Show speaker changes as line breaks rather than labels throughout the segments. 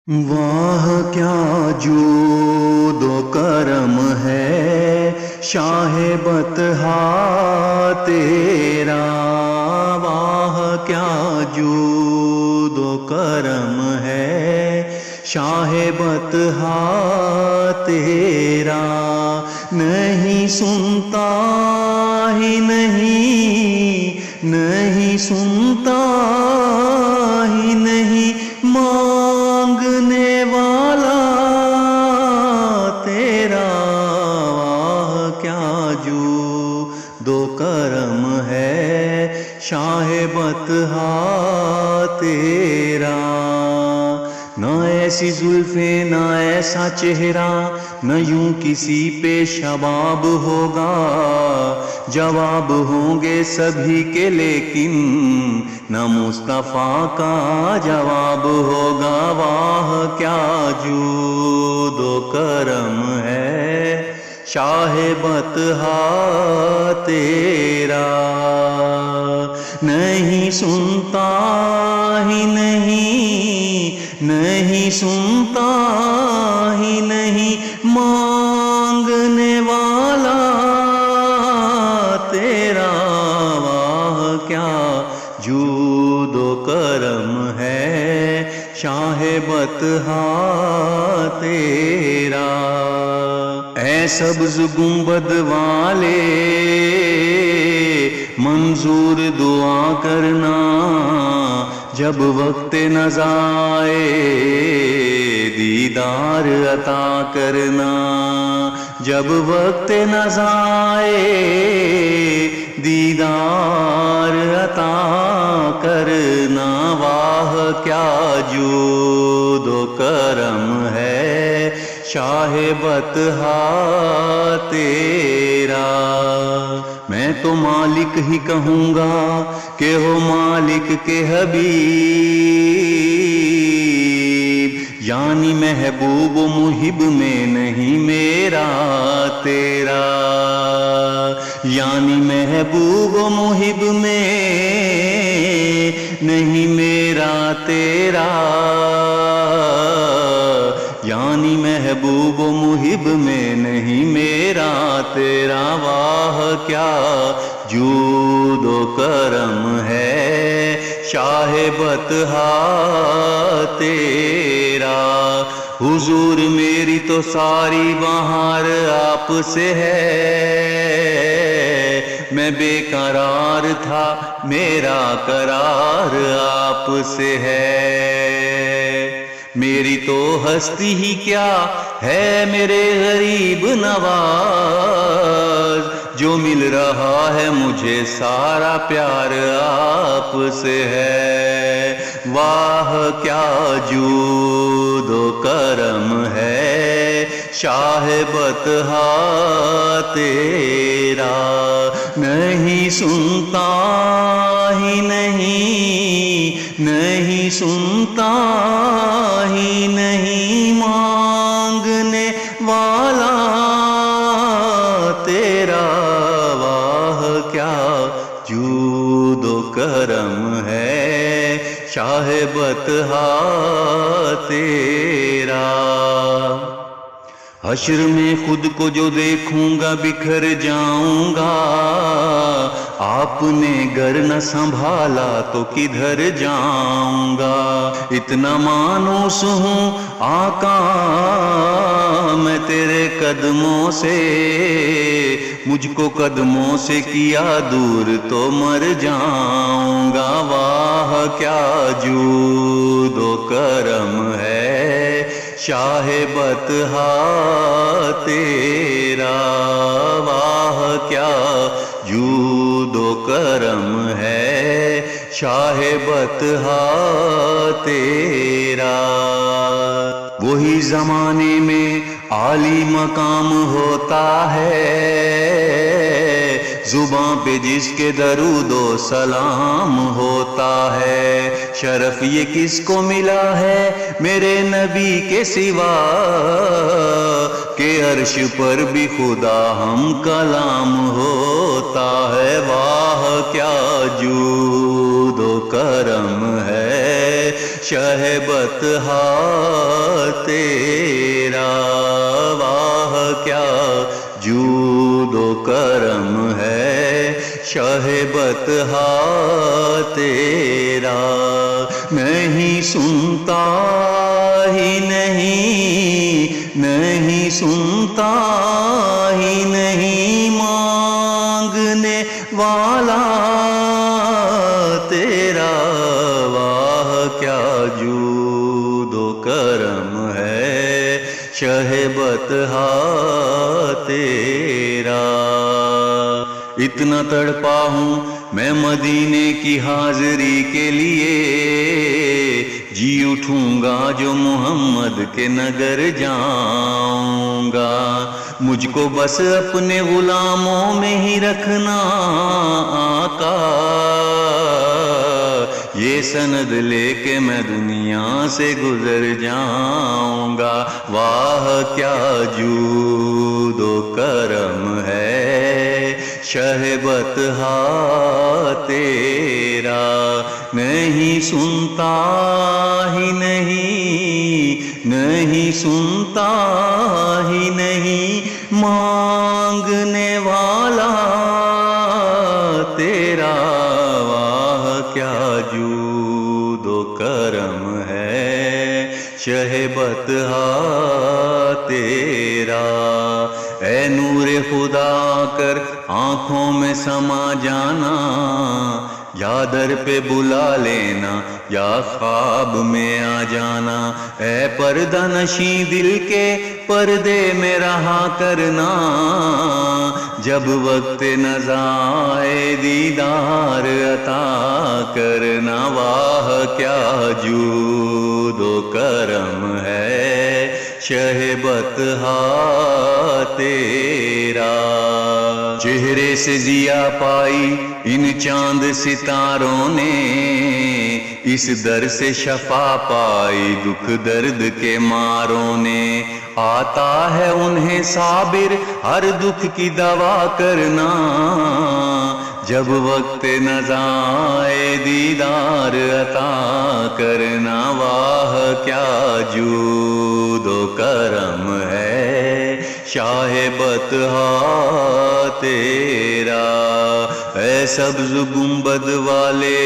واہ کیا جود و کرم ہے شاہ بطحا تیرا، واہ کیا جود و کرم ہے شاہ بطحا تیرا، نہیں سنتا ہی نہیں سنتا ہی نہیں مانگنے والا تیرا، واہ کیا جود و کرم ہے شاہ بطحا تیرا، نہ ایسی زلفیں نہ ایسا چہرہ، نہ یوں کسی پہ شباب ہوگا، جواب ہوں گے سبھی کے لیکن نہ مصطفیٰ کا جواب ہوگا، واہ کیا جود و کرم ہے شاہ بطحا تیرا، نہیں سنتا ہی نہیں سنتا ہی نہیں مانگنے والا تیرا، واہ کیا جود و کرم ہے شاہ بطحا تیرا، اے سبز گنبد والے منظور دعا کرنا، جب وقت نزا آئے دیدار عطا کرنا، جب وقت نزا آئے دیدار عطا کرنا، واہ کیا جود و کرم ہے شاہ بطحا تیرا، میں تو مالک ہی کہوں گا کہ ہو مالک کے حبیب، یعنی محبوب و محب میں نہیں میرا تیرا، یعنی محبوب و محب میں نہیں میرا تیرا، یعنی محبوب و محب میں نہیں میرا تیرا، واہ کیا جود و کرم ہے شاہ بطحا تیرا، حضور میری تو ساری بہار آپ سے ہے، میں بے قرار تھا میرا قرار آپ سے ہے، میری تو ہستی ہی کیا ہے میرے غریب نواز، جو مل رہا ہے مجھے سارا پیار آپ سے ہے، واہ کیا جود و کرم ہے شاہ بطحا تیرا، نہیں سنتا ہی نہیں سنتا ہی نہیں مانگنے والا تیرا، واہ کیا جود و کرم ہے شاہ بطحا تیرا، حشر میں خود کو جو دیکھوں گا بکھر جاؤں گا، آپ نے گھر نہ سنبھالا تو کدھر جاؤں گا، اتنا مانوس ہوں آقا میں تیرے قدموں سے، مجھ کو قدموں سے کیا دور تو مر جاؤں گا، واہ کیا جود و کرم ہے شاہ بطحا تیرا، واہ کیا جود و کرم ہے شاہ بطحا تیرا، وہی زمانے میں عالی مقام ہوتا ہے، زباں پہ جس کے درود و سلام ہوتا ہے، شرف یہ کس کو ملا ہے میرے نبی کے سوا، کہ عرش پر بھی خدا ہم کلام ہوتا ہے، واہ کیا جود و کرم ہے شہ بطحا شاہ بطحا تیرا، نہیں سنتا ہی نہیں سنتا ہی نہیں مانگنے والا تیرا، واہ کیا جود و کرم ہے شاہ بطحا تیرا۔ اتنا تڑپا ہوں میں مدینے کی حاضری کے لیے، جی اٹھوں گا جو محمد کے نگر جاؤں گا، مجھ کو بس اپنے غلاموں میں ہی رکھنا آقا، یہ سند لے کے میں دنیا سے گزر جاؤں گا، واہ کیا جود و کرم ہے شاہ بطحا تیرا، نہیں سنتا ہی نہیں سنتا ہی نہیں مانگنے والا تیرا، واہ کیا جود و کرم ہے شاہ بطحا تیرا۔ اے نور خدا کر آنکھوں میں سما جانا، یا در پہ بلا لینا یا خواب میں آ جانا، اے پردہ نشیں دل کے پردے میں رہا کرنا، جب وقت نزائے دیدار عطا کرنا، واہ کیا جود و کرم ہے شاہ بطحا تیرا۔ چہرے سے ضیا پائی ان چاند ستاروں نے، اس در سے شفا پائی دکھ درد کے ماروں نے، آتا ہے انہیں صابر ہر دکھ کی دوا کرنا، جب وقت نزائے دیدار عطا کرنا، واہ کیا جود و کرم ہے شاہ بطحا تیرا۔ اے سبز گنبد والے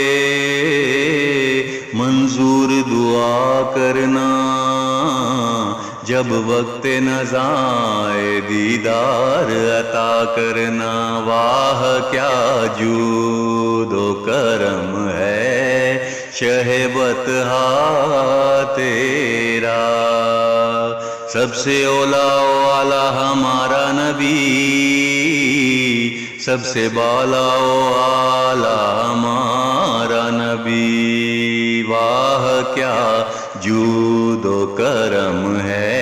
منظور دعا کرنا، جب وقت نزائے دیدار عطا کرنا، واہ کیا جود و کرم ہے شاہ بطحا تیرا۔ سب سے اولا والا ہمارا نبی، سب سے بالا والا ہمارا نبی، واہ کیا جود و کرم ہے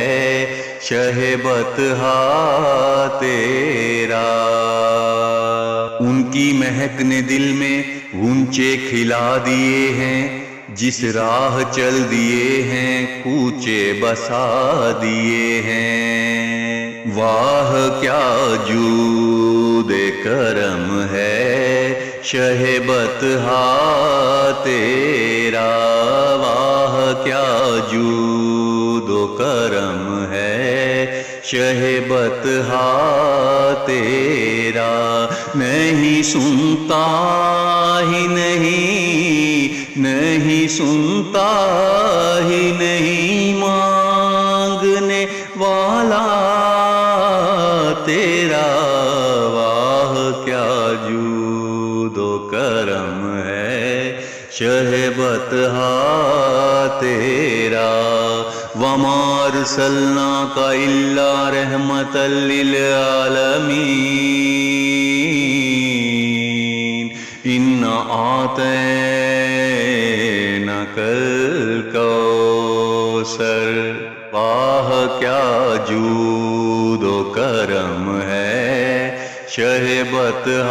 شاہ بطحا تیرا۔ ان کی مہک نے دل میں غنچے کھلا دیے ہیں، جس راہ چل دیے ہیں کوچے بسا دیے ہیں، واہ کیا جود کرم ہے شاہ بطحا تیرا، واہ کیا جود و کرم ہے شاہ بطحا تیرا۔ نہیں سنتا ہی نہیں سنتا ہی نہیں مانگنے والا تیرا، واہ کیا جود و کرم ہے شاہ بطحا تیرا۔ وما ارسلناک الا رحمتا للعالمین، انا اعطیناک الکوثر، واہ کیا جود و کرم ہے شاہ بطحا